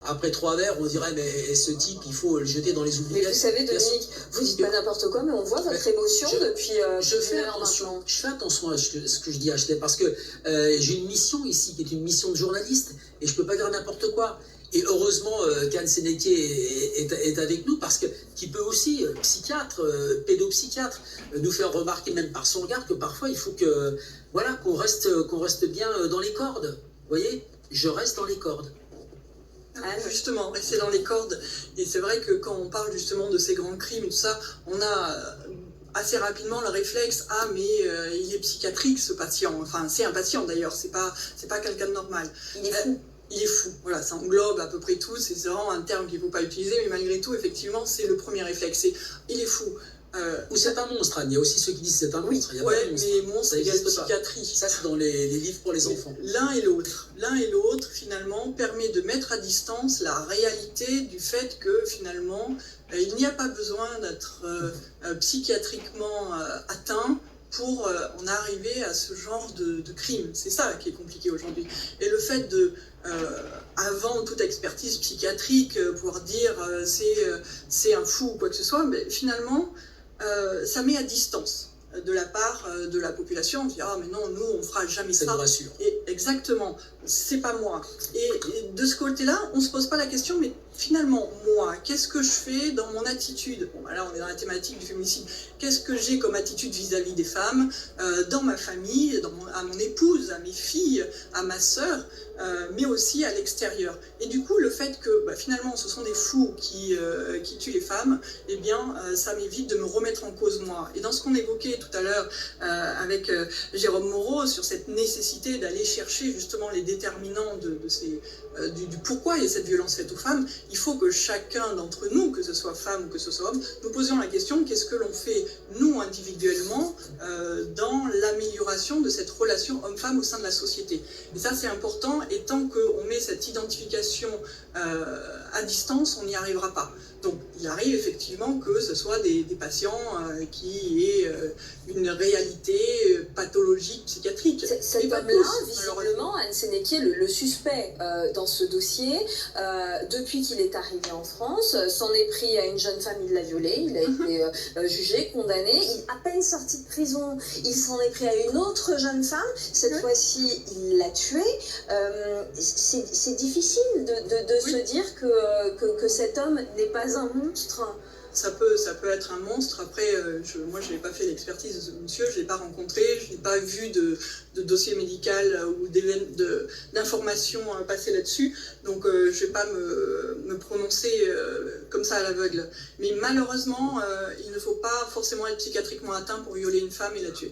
après 3 verres, on dirait, mais ce type, il faut le jeter dans les oubliettes. Mais vous savez, Dominique, vous dites pas n'importe quoi, mais on voit votre émotion depuis je une heure maintenant. Je fais attention à ce que je dis, Ashley, parce que j'ai une mission ici, qui est une mission de journaliste, et je peux pas dire n'importe quoi. Et heureusement qu'Anne Sénéquier est avec nous, parce que qui peut aussi, psychiatre, pédopsychiatre, nous faire remarquer même par son regard que parfois il faut que voilà qu'on reste bien dans les cordes. Vous voyez, je reste dans les cordes. Justement, rester dans les cordes. Et c'est vrai que quand on parle justement de ces grands crimes et tout ça, on a assez rapidement le réflexe, ah mais il est psychiatrique ce patient. Enfin, c'est un patient d'ailleurs, c'est pas quelqu'un de normal. Il est fou. Il est fou, voilà, ça englobe à peu près tout, c'est vraiment un terme qu'il ne faut pas utiliser, mais malgré tout, effectivement, c'est le premier réflexe, c'est il est fou. Ou c'est un monstre, Anne. Il y a aussi ceux qui disent c'est un monstre. Oui, mais monstre égale psychiatrie. Ça, c'est dans les livres pour les enfants. L'un et l'autre, finalement, permet de mettre à distance la réalité du fait que, finalement, il n'y a pas besoin d'être psychiatriquement atteint pour en arriver à ce genre de crime. C'est ça qui est compliqué aujourd'hui. Et le fait de, avant toute expertise psychiatrique, pouvoir dire c'est un fou ou quoi que ce soit, mais finalement, ça met à distance de la part de la population. On dit ah mais non, nous on fera jamais ça. Ça nous rassure. Et exactement, c'est pas moi. Et de ce côté-là, on se pose pas la question, mais finalement moi, qu'est-ce que je fais dans mon attitude? Bon, là on est dans la thématique du féminicide. Qu'est-ce que j'ai comme attitude vis-à-vis des femmes, dans ma famille, à mon épouse, à mes filles, à ma sœur, mais aussi à l'extérieur. Et du coup, le fait que finalement ce sont des fous qui tuent les femmes, eh bien ça m'évite de me remettre en cause moi. Et dans ce qu'on évoquait tout à l'heure avec Jérôme Moreau sur cette nécessité d'aller chercher justement les déterminants du pourquoi il y a cette violence faite aux femmes, il faut que chacun d'entre nous, que ce soit femme ou que ce soit homme, nous posions la question qu'est-ce que l'on fait nous individuellement dans l'amélioration de cette relation homme-femme au sein de la société. Et ça c'est important, et tant qu'on met cette identification à distance, on n'y arrivera pas. Donc il arrive effectivement que ce soit des patients qui aient une réalité pathologique, psychiatrique. Cet homme-là, visiblement, Anne Sénéquier, le suspect dans ce dossier, depuis qu'il est arrivé en France, s'en est pris à une jeune femme, il l'a violée, il a été jugé, condamné, à peine sorti de prison, il s'en est pris à une autre jeune femme, cette fois-ci il l'a tuée. C'est difficile de se dire que cet homme n'est pas un monstre. Ça peut être un monstre. Après, moi, je n'ai pas fait l'expertise de ce monsieur, je ne l'ai pas rencontré, je n'ai pas vu de dossier médical ou d'informations passées là-dessus. Donc, je ne vais pas me prononcer comme ça à l'aveugle. Mais malheureusement, il ne faut pas forcément être psychiatriquement atteint pour violer une femme et la tuer.